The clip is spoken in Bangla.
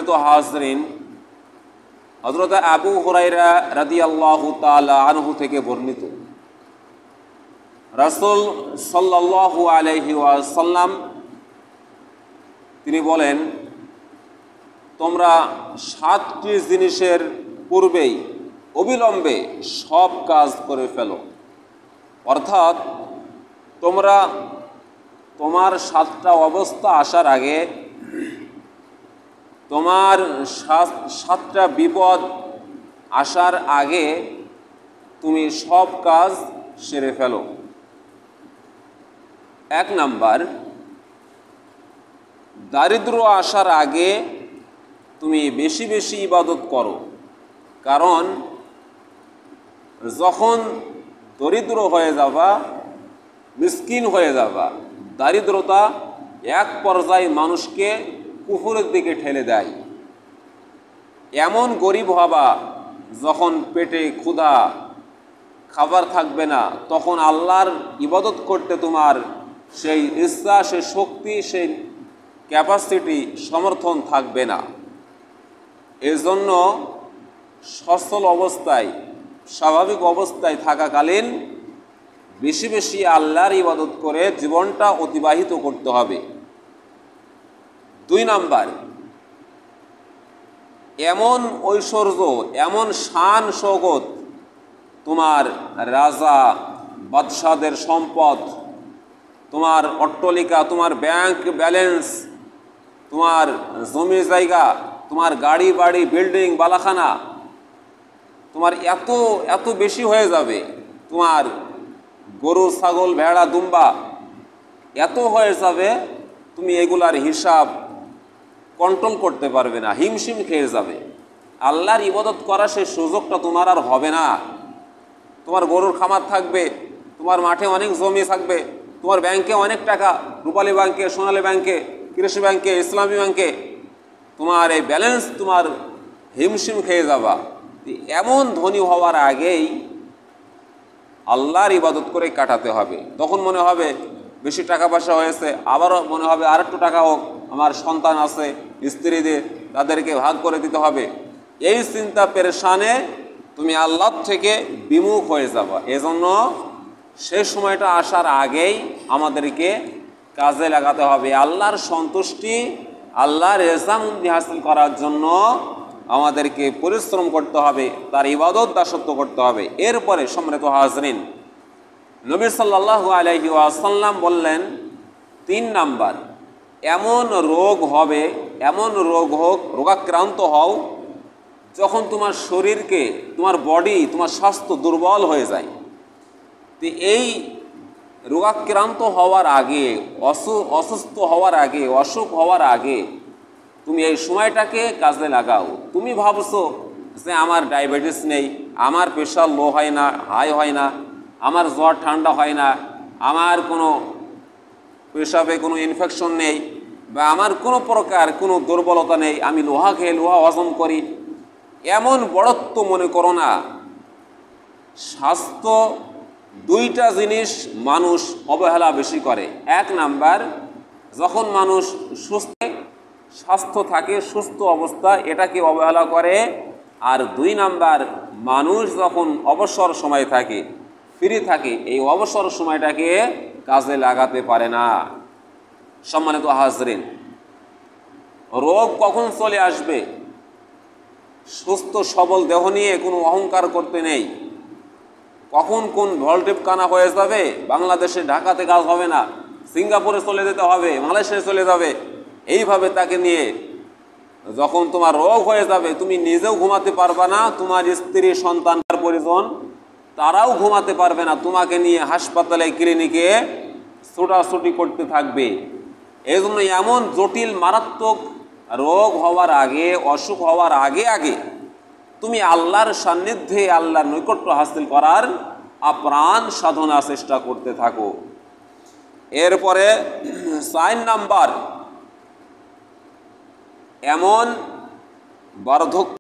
সম্মানিত হাজরিন, হযরত আবু হুরায়রা রাদিয়াল্লাহু তাআলা আনহু থেকে বর্ণিত, রাসূল সাল্লাল্লাহু আলাইহি ওয়াসাল্লাম তিনি বলেন, তোমরা 7টি জিনিসের পূর্বেই অবিলম্বে সব কাজ করে ফেলো। অর্থাৎ তোমরা তোমার 7টা অবস্থা আসার আগে, তোমার 7টা বিপদ আসার আগে তুমি সব কাজ সেরে ফেলো। 1 নাম্বার, দারিদ্র আসার আগে তুমি বেশি বেশি ইবাদত করো। কারণ যখন দরিদ্র হয়ে যাবা, মিসকিন হয়ে যাবা, দারিদ্রতা এক পর্যায়ে মানুষকে কুফরের দিকে ঠেলে দেয়। এমন গরিব হবা যখন পেটে ক্ষুধা, খাবার থাকবে না, তখন আল্লাহর ইবাদত করতে তোমার সেই ইচ্ছা, সেই শক্তি, সেই ক্যাপাসিটি, সমর্থন থাকবে না। এজন্য সচ্ছল অবস্থায়, স্বাভাবিক অবস্থায় থাকাকালীন বেশি বেশি আল্লাহর ইবাদত করে জীবনটা অতিবাহিত করতে হবে। 2 নাম্বার, এমন ঐশ্বর্য, এমন শান শৌকত, তোমার রাজা বাদশাদের সম্পদ, তোমার অট্টালিকা, তোমার ব্যাংক ব্যালেন্স, তোমার জমি জায়গা, তোমার গাড়ি বাড়ি, বিল্ডিং, বালাখানা, তোমার এত এত বেশি হয়ে যাবে, তোমার গরু ছাগল ভেড়া দুম্বা এত হয়ে যাবে, তুমি এগুলার হিসাব কন্ট্রোল করতে পারবে না, হিমশিম খেয়ে যাবে। আল্লাহর ইবাদত করার সেই সুযোগটা তোমার আর হবে না। তোমার গরুর খামার থাকবে, তোমার মাঠে অনেক জমি থাকবে, তোমার ব্যাংকে অনেক টাকা, রূপালী ব্যাংকে, সোনালী ব্যাংকে, কৃষি ব্যাংকে, ইসলামী ব্যাংকে, তোমার এই ব্যালেন্স তোমার হিমশিম খেয়ে যাবা। এমন ধনী হওয়ার আগেই আল্লাহর ইবাদত করে কাটাতে হবে। তখন মনে হবে বেশি টাকা পয়সা হয়েছে, আবারও মনে হবে আর একটু টাকা হোক, আমার সন্তান আছে, স্ত্রীদের, তাদেরকে ভাগ করে দিতে হবে। এই চিন্তা পেরেশানে তুমি আল্লাহর থেকে বিমুখ হয়ে যাবা। এজন্য সেই সময়টা আসার আগেই আমাদেরকে কাজে লাগাতে হবে। আল্লাহর সন্তুষ্টি, আল্লাহর রেজামন্দি হাসিল করার জন্য আমাদেরকে পরিশ্রম করতে হবে, তার ইবাদত দাসত্ব করতে হবে। এরপরে সম্মানিত হাজরিন, নবী সাল্লাল্লাহু আলাইহি ওয়াসাল্লাম বললেন, 3 নাম্বার, এমন রোগ হবে, এমন রোগ হোক, রোগাক্রান্ত হও যখন তোমার শরীরকে, তোমার বডি, তোমার স্বাস্থ্য দুর্বল হয়ে যায়। তো এই রোগাক্রান্ত হওয়ার আগে, অসুস্থ হওয়ার আগে, অসুখ হওয়ার আগে তুমি এই সময়টাকে কাজে লাগাও। তুমি ভাবছো যে আমার ডায়াবেটিস নেই, আমার প্রেশার লো হয় না, হাই হয় না, আমার জ্বর ঠান্ডা হয় না, আমার কোনো পেশাবে কোনো ইনফেকশন নেই, বা আমার কোনো প্রকার কোনো দুর্বলতা নেই, আমি লোহা খেয়ে লোহা হজম করি, এমন বড়ত্ব মনে করো না। স্বাস্থ্য, 2টা জিনিস মানুষ অবহেলা বেশি করে। 1 নাম্বার, যখন মানুষ স্বাস্থ্য থাকে, সুস্থ অবস্থা, এটাকে অবহেলা করে। আর 2 নাম্বার, মানুষ যখন অবসর সময় থাকে, ফ্রি থাকে, এই অবসর সময়টাকে কাজে লাগাতে পারে না। সম্মানিত হাজরিন, রোগ কখন চলে আসবে? সুস্থ সবল দেহ নিয়ে কোনো অহংকার করতে নেই। কখন কোন ভলটেপ কানা হয়ে যাবে, বাংলাদেশে ঢাকাতে কাজ হবে না, সিঙ্গাপুরে চলে যেতে হবে, মালয়েশিয়ায় চলে যাবে, এইভাবে তাকে নিয়ে যখন তোমার রোগ হয়ে যাবে, তুমি নিজেও ঘুমাতে পারবে না, তোমার স্ত্রী, সন্তান, পরিজন তারাও ঘুমাতে পারবে না, তোমাকে নিয়ে হাসপাতালে, ক্লিনিকে ছোটাছুটি করতে থাকবে। এই জন্য এমন জটিল মারাত্মক রোগ হওয়ার আগে, অসুখ হওয়ার আগে আগে তুমি আল্লাহর সান্নিধ্যে, আল্লাহর নৈকট্য হাসিল করার আপ্রাণ সাধনা চেষ্টা করতে থাকো। এরপরে 4 নাম্বার, এমন বার্ধক্য